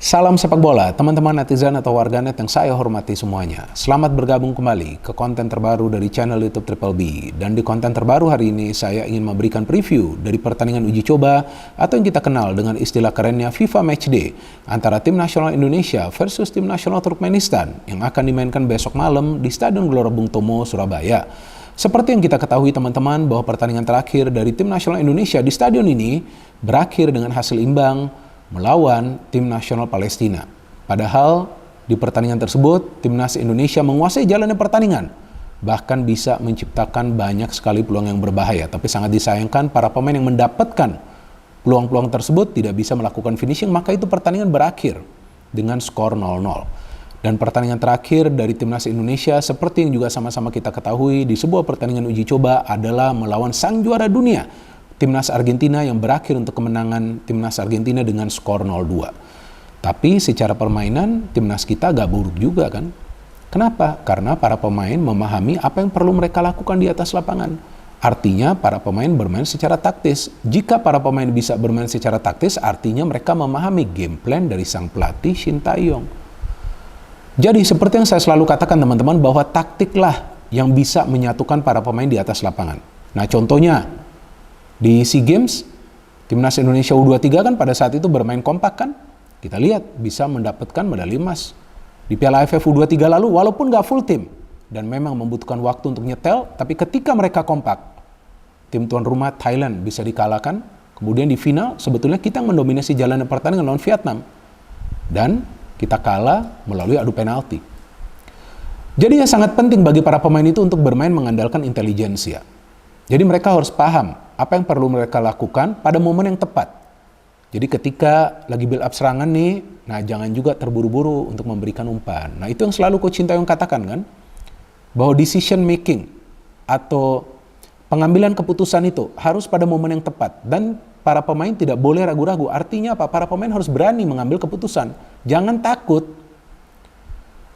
Salam sepak bola, teman-teman netizen atau warganet yang saya hormati semuanya. Selamat bergabung kembali ke konten terbaru dari channel YouTube Triple B. Dan di konten terbaru hari ini saya ingin memberikan preview dari pertandingan uji coba atau yang kita kenal dengan istilah kerennya FIFA Matchday antara tim nasional Indonesia versus tim nasional Turkmenistan yang akan dimainkan besok malam di Stadion Gelora Bung Tomo, Surabaya. Seperti yang kita ketahui teman-teman bahwa pertandingan terakhir dari tim nasional Indonesia di stadion ini berakhir dengan hasil imbang melawan tim nasional Palestina. Padahal di pertandingan tersebut, timnas Indonesia menguasai jalannya pertandingan. Bahkan bisa menciptakan banyak sekali peluang yang berbahaya. Tapi sangat disayangkan para pemain yang mendapatkan peluang-peluang tersebut tidak bisa melakukan finishing, maka itu pertandingan berakhir dengan skor 0-0. Dan pertandingan terakhir dari timnas Indonesia seperti yang juga sama-sama kita ketahui di sebuah pertandingan uji coba adalah melawan sang juara dunia, timnas Argentina, yang berakhir untuk kemenangan timnas Argentina dengan skor 0-2. Tapi secara permainan timnas kita gak buruk juga kan. Kenapa? Karena para pemain memahami apa yang perlu mereka lakukan di atas lapangan. Artinya para pemain bermain secara taktis. Jika para pemain bisa bermain secara taktis, artinya mereka memahami game plan dari sang pelatih Shin Tae-yong. Jadi seperti yang saya selalu katakan teman-teman, bahwa taktiklah yang bisa menyatukan para pemain di atas lapangan. Nah contohnya, di SEA Games, timnas Indonesia U23 kan pada saat itu bermain kompak kan? Kita lihat bisa mendapatkan medali emas. Di Piala AFF U23 lalu walaupun gak full tim dan memang membutuhkan waktu untuk nyetel, tapi ketika mereka kompak, tim tuan rumah Thailand bisa dikalahkan. Kemudian di final sebetulnya kita mendominasi jalannya pertandingan lawan Vietnam. Dan kita kalah melalui adu penalti. Jadi sangat penting bagi para pemain itu untuk bermain mengandalkan intelijensia. Jadi mereka harus paham apa yang perlu mereka lakukan pada momen yang tepat. Jadi ketika lagi build up serangan nih, nah jangan juga terburu-buru untuk memberikan umpan. Nah itu yang selalu Coach Shin Tae-yong katakan kan, bahwa decision making atau pengambilan keputusan itu harus pada momen yang tepat. Dan para pemain tidak boleh ragu-ragu. Artinya apa? Para pemain harus berani mengambil keputusan. Jangan takut.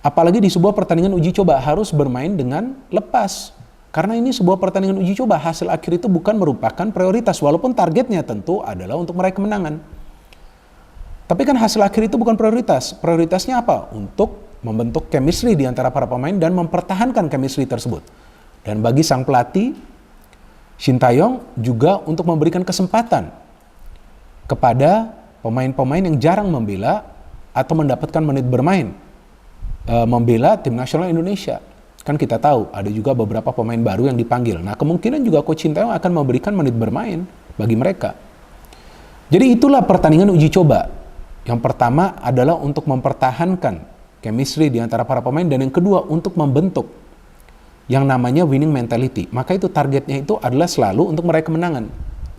Apalagi di sebuah pertandingan uji coba harus bermain dengan lepas. Karena ini sebuah pertandingan uji coba, hasil akhir itu bukan merupakan prioritas, walaupun targetnya tentu adalah untuk meraih kemenangan. Tapi kan hasil akhir itu bukan prioritas. Prioritasnya apa? Untuk membentuk chemistry di antara para pemain dan mempertahankan chemistry tersebut. Dan bagi sang pelatih, Shin Tae-yong juga untuk memberikan kesempatan kepada pemain-pemain yang jarang membela atau mendapatkan menit bermain, membela tim nasional Indonesia. Kan kita tahu ada juga beberapa pemain baru yang dipanggil. Nah kemungkinan juga Coach Shin Tae-yong akan memberikan menit bermain bagi mereka. Jadi itulah pertandingan uji coba. Yang pertama adalah untuk mempertahankan chemistry di antara para pemain, dan yang kedua untuk membentuk yang namanya winning mentality. Maka itu targetnya itu adalah selalu untuk meraih kemenangan.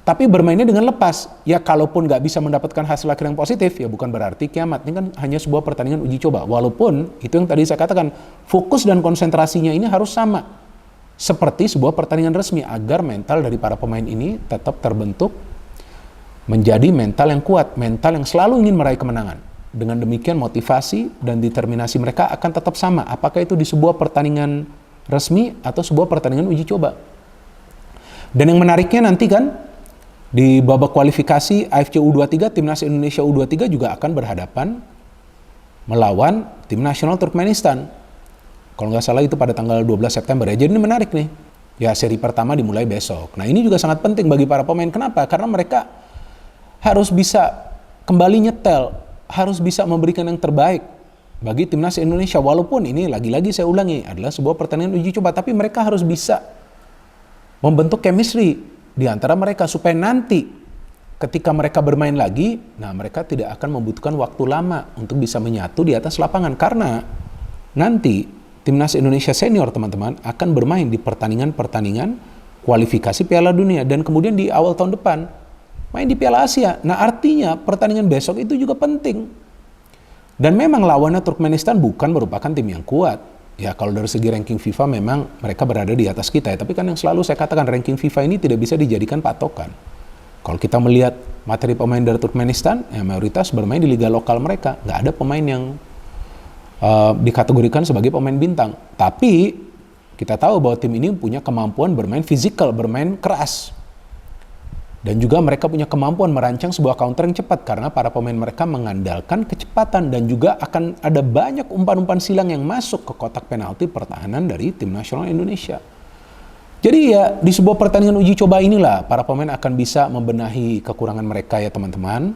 Tapi bermainnya dengan lepas. Ya kalaupun nggak bisa mendapatkan hasil akhir yang positif, ya bukan berarti kiamat. Ini kan hanya sebuah pertandingan uji coba. Walaupun itu yang tadi saya katakan, fokus dan konsentrasinya ini harus sama. Seperti sebuah pertandingan resmi, agar mental dari para pemain ini tetap terbentuk menjadi mental yang kuat, mental yang selalu ingin meraih kemenangan. Dengan demikian motivasi dan determinasi mereka akan tetap sama. Apakah itu di sebuah pertandingan resmi atau sebuah pertandingan uji coba. Dan yang menariknya nanti kan, di babak kualifikasi AFC U23, timnas Indonesia U23 juga akan berhadapan melawan tim nasional Turkmenistan. Kalau nggak salah itu pada tanggal 12 September ya. Jadi ini menarik nih. Ya seri pertama dimulai besok. Nah ini juga sangat penting bagi para pemain. Kenapa? Karena mereka harus bisa kembali nyetel, harus bisa memberikan yang terbaik bagi timnas Indonesia. Walaupun ini lagi-lagi saya ulangi adalah sebuah pertandingan uji coba, tapi mereka harus bisa membentuk chemistry di antara mereka supaya nanti ketika mereka bermain lagi, nah mereka tidak akan membutuhkan waktu lama untuk bisa menyatu di atas lapangan, karena nanti timnas Indonesia senior teman-teman akan bermain di pertandingan-pertandingan kualifikasi Piala Dunia, dan kemudian di awal tahun depan main di Piala Asia. Nah artinya pertandingan besok itu juga penting. Dan memang lawannya Turkmenistan bukan merupakan tim yang kuat. Ya kalau dari segi ranking FIFA memang mereka berada di atas kita ya. Tapi kan yang selalu saya katakan, ranking FIFA ini tidak bisa dijadikan patokan. Kalau kita melihat materi pemain dari Turkmenistan, ya mayoritas bermain di liga lokal mereka. Nggak ada pemain yang dikategorikan sebagai pemain bintang. Tapi kita tahu bahwa tim ini punya kemampuan bermain fisikal, bermain keras. Dan juga mereka punya kemampuan merancang sebuah counter yang cepat karena para pemain mereka mengandalkan kecepatan dan juga akan ada banyak umpan-umpan silang yang masuk ke kotak penalti pertahanan dari tim nasional Indonesia. Jadi ya di sebuah pertandingan uji coba inilah para pemain akan bisa membenahi kekurangan mereka ya teman-teman.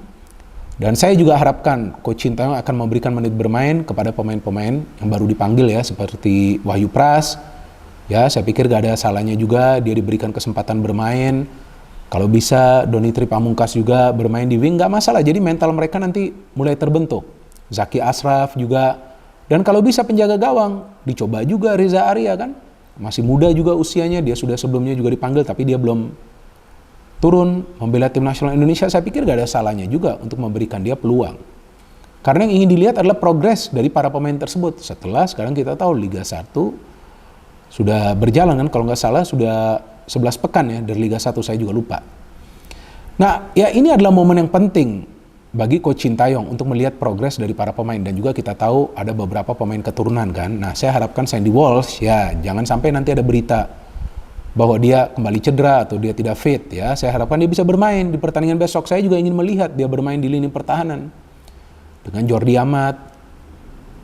Dan saya juga harapkan Coach Sintayong akan memberikan menit bermain kepada pemain-pemain yang baru dipanggil ya seperti Wahyu Pras. Ya saya pikir gak ada salahnya juga dia diberikan kesempatan bermain. Kalau bisa Doni Tri Pamungkas juga bermain di wing nggak masalah. Jadi mental mereka nanti mulai terbentuk. Zaki Ashraf juga. Dan kalau bisa penjaga gawang dicoba juga Reza Arya kan. Masih muda juga usianya. Dia sudah sebelumnya juga dipanggil tapi dia belum turun membela tim nasional Indonesia. Saya pikir nggak ada salahnya juga untuk memberikan dia peluang. Karena yang ingin dilihat adalah progres dari para pemain tersebut. Setelah sekarang kita tahu Liga 1 sudah berjalan kan. Kalau nggak salah sudah 11 pekan ya dari Liga 1 saya juga lupa. Nah ya ini adalah momen yang penting bagi Coach Sintayong untuk melihat progres dari para pemain. Dan juga kita tahu ada beberapa pemain keturunan kan. Nah saya harapkan Sandy Walsh ya jangan sampai nanti ada berita bahwa dia kembali cedera atau dia tidak fit ya. Saya harapkan dia bisa bermain di pertandingan besok. Saya juga ingin melihat dia bermain di lini pertahanan dengan Jordi Amat.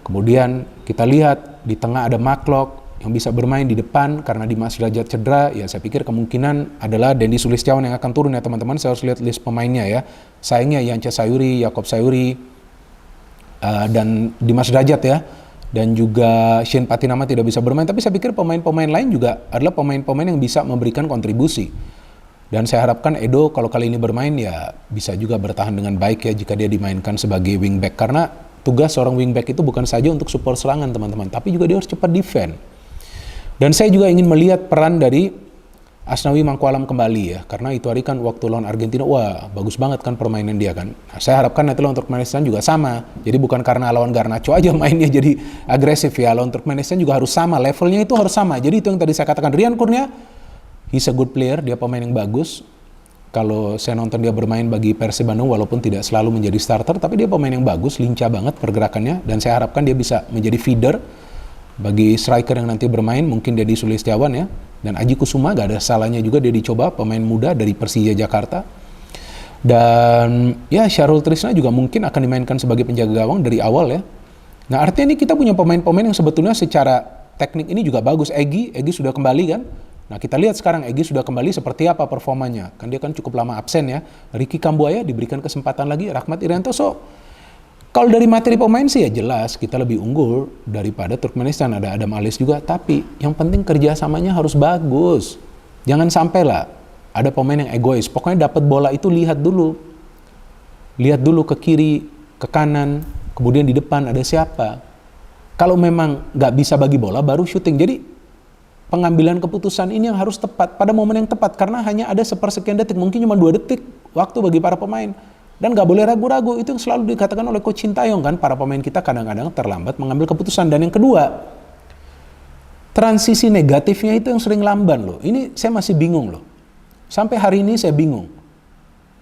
Kemudian kita lihat di tengah ada Marklock yang bisa bermain di depan karena Dimas Derajat cedera. Ya saya pikir kemungkinan adalah Dendi Sulistiawan yang akan turun ya teman-teman. Saya harus lihat list pemainnya ya. Sayangnya Yance Sayuri, Yakob Sayuri, dan Dimas Derajat ya. Dan juga Shane Patinama tidak bisa bermain. Tapi saya pikir pemain-pemain lain juga adalah pemain-pemain yang bisa memberikan kontribusi. Dan saya harapkan Edo kalau kali ini bermain ya bisa juga bertahan dengan baik ya jika dia dimainkan sebagai wingback. Karena tugas seorang wingback itu bukan saja untuk support serangan teman-teman. Tapi juga dia harus cepat defend. Dan saya juga ingin melihat peran dari Asnawi Mangkualam kembali ya. Karena itu hari kan waktu lawan Argentina, wah bagus banget kan permainan dia kan. Nah, saya harapkan nanti lawan Turkmenistan juga sama. Jadi bukan karena lawan Garnacho aja mainnya jadi agresif ya. Lawan Turkmenistan juga harus sama, levelnya itu harus sama. Jadi itu yang tadi saya katakan, Rian Kurnia, he's a good player, dia pemain yang bagus. Kalau saya nonton dia bermain bagi Persib Bandung walaupun tidak selalu menjadi starter, tapi dia pemain yang bagus, lincah banget pergerakannya. Dan saya harapkan dia bisa menjadi feeder bagi striker yang nanti bermain, mungkin Dendi Sulistiawan ya. Dan Aji Kusuma gak ada salahnya juga dia dicoba, pemain muda dari Persija Jakarta. Dan ya Syahrul Trisna juga mungkin akan dimainkan sebagai penjaga gawang dari awal ya. Nah artinya ini kita punya pemain-pemain yang sebetulnya secara teknik ini juga bagus. Egy sudah kembali kan. Nah kita lihat sekarang Egy sudah kembali seperti apa performanya. Kan dia kan cukup lama absen ya. Ricky Kambuaya diberikan kesempatan lagi, Rahmat Irianto. Kalau dari materi pemain sih ya jelas kita lebih unggul daripada Turkmenistan. Ada Adam Alis juga. Tapi yang penting kerjasamanya harus bagus. Jangan sampai lah ada pemain yang egois. Pokoknya dapat bola itu lihat dulu. Lihat dulu ke kiri, ke kanan. Kemudian di depan ada siapa. Kalau memang nggak bisa bagi bola baru syuting. Jadi pengambilan keputusan ini yang harus tepat pada momen yang tepat. Karena hanya ada sepersekian detik. Mungkin cuma 2 detik waktu bagi para pemain. Dan nggak boleh ragu-ragu, itu yang selalu dikatakan oleh Coach Sintayong kan, para pemain kita kadang-kadang terlambat mengambil keputusan. Dan yang kedua, transisi negatifnya itu yang sering lamban loh. Ini saya masih bingung loh. Sampai hari ini saya bingung.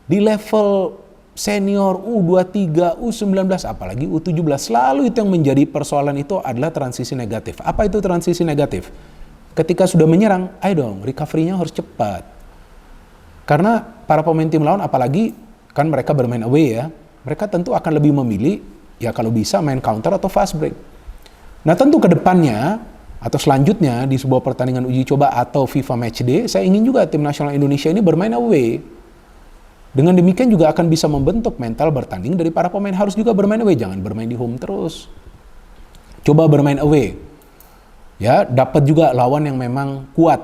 Di level senior U23, U19, apalagi U17, selalu itu yang menjadi persoalan itu adalah transisi negatif. Apa itu transisi negatif? Ketika sudah menyerang, ayo dong, recovery-nya harus cepat. Karena para pemain tim lawan apalagi kan mereka bermain away ya, mereka tentu akan lebih memilih ya kalau bisa main counter atau fast break. Nah tentu ke depannya atau selanjutnya di sebuah pertandingan uji coba atau FIFA Matchday, saya ingin juga tim nasional Indonesia ini bermain away. Dengan demikian juga akan bisa membentuk mental bertanding dari para pemain. Harus juga bermain away, jangan bermain di home terus. Coba bermain away. Ya, dapat juga lawan yang memang kuat.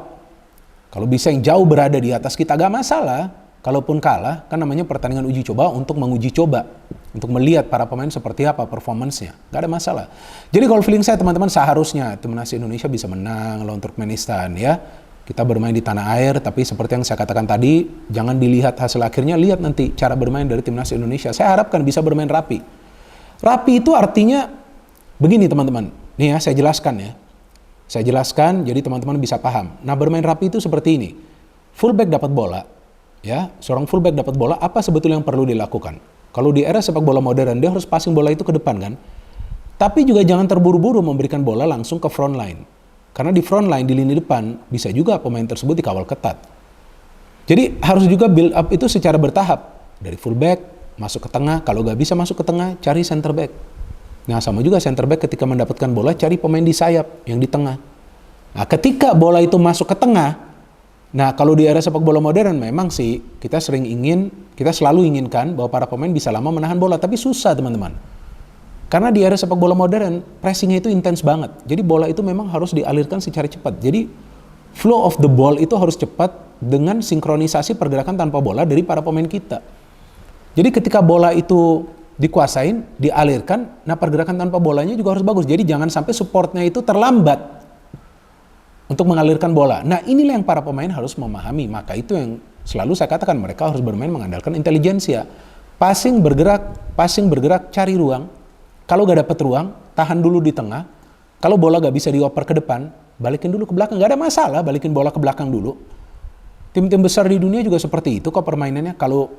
Kalau bisa yang jauh berada di atas kita gak masalah. Kalaupun kalah, kan namanya pertandingan uji coba untuk menguji coba. Untuk melihat para pemain seperti apa performance-nya. Gak ada masalah. Jadi kalau feeling saya teman-teman seharusnya timnas Indonesia bisa menang lawan Turkmenistan ya. Kita bermain di tanah air, tapi seperti yang saya katakan tadi, jangan dilihat hasil akhirnya, lihat nanti cara bermain dari timnas Indonesia. Saya harapkan bisa bermain rapi. Rapi itu artinya begini teman-teman. Nih ya, saya jelaskan ya. Saya jelaskan jadi teman-teman bisa paham. Nah bermain rapi itu seperti ini. Fullback dapat bola. Ya, seorang fullback dapat bola, apa sebetulnya yang perlu dilakukan? Kalau di era sepak bola modern, dia harus passing bola itu ke depan kan? Tapi juga jangan terburu-buru memberikan bola langsung ke front line. Karena di front line, di lini depan, bisa juga pemain tersebut dikawal ketat. Jadi harus juga build up itu secara bertahap. Dari fullback, masuk ke tengah. Kalau nggak bisa masuk ke tengah, cari center back. Nah sama juga center back ketika mendapatkan bola, cari pemain di sayap yang di tengah. Nah ketika bola itu masuk ke tengah, nah kalau di era sepak bola modern memang sih kita selalu inginkan bahwa para pemain bisa lama menahan bola. Tapi susah teman-teman. Karena di era sepak bola modern, pressingnya itu intens banget. Jadi bola itu memang harus dialirkan secara cepat. Jadi flow of the ball itu harus cepat dengan sinkronisasi pergerakan tanpa bola dari para pemain kita. Jadi ketika bola itu dikuasain, dialirkan, nah pergerakan tanpa bolanya juga harus bagus. Jadi jangan sampai supportnya itu terlambat untuk mengalirkan bola. Nah inilah yang para pemain harus memahami. Maka itu yang selalu saya katakan, mereka harus bermain mengandalkan intelijensia. Passing bergerak, cari ruang. Kalau gak dapat ruang, tahan dulu di tengah. Kalau bola gak bisa dioper ke depan, balikin dulu ke belakang. Gak ada masalah, balikin bola ke belakang dulu. Tim-tim besar di dunia juga seperti itu kok permainannya. Kalau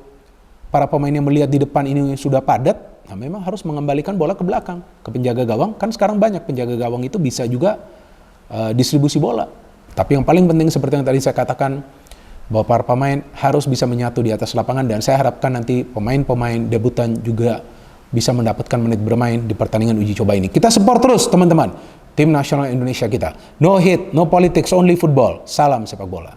para pemain yang melihat di depan ini sudah padat, nah memang harus mengembalikan bola ke belakang, ke penjaga gawang. Kan sekarang banyak penjaga gawang itu bisa juga distribusi bola. Tapi yang paling penting seperti yang tadi saya katakan, bahwa para pemain harus bisa menyatu di atas lapangan. Dan saya harapkan nanti pemain-pemain debutan juga bisa mendapatkan menit bermain di pertandingan uji coba ini. Kita support terus teman-teman tim nasional Indonesia kita. No hate, no politics, only football. Salam sepak bola.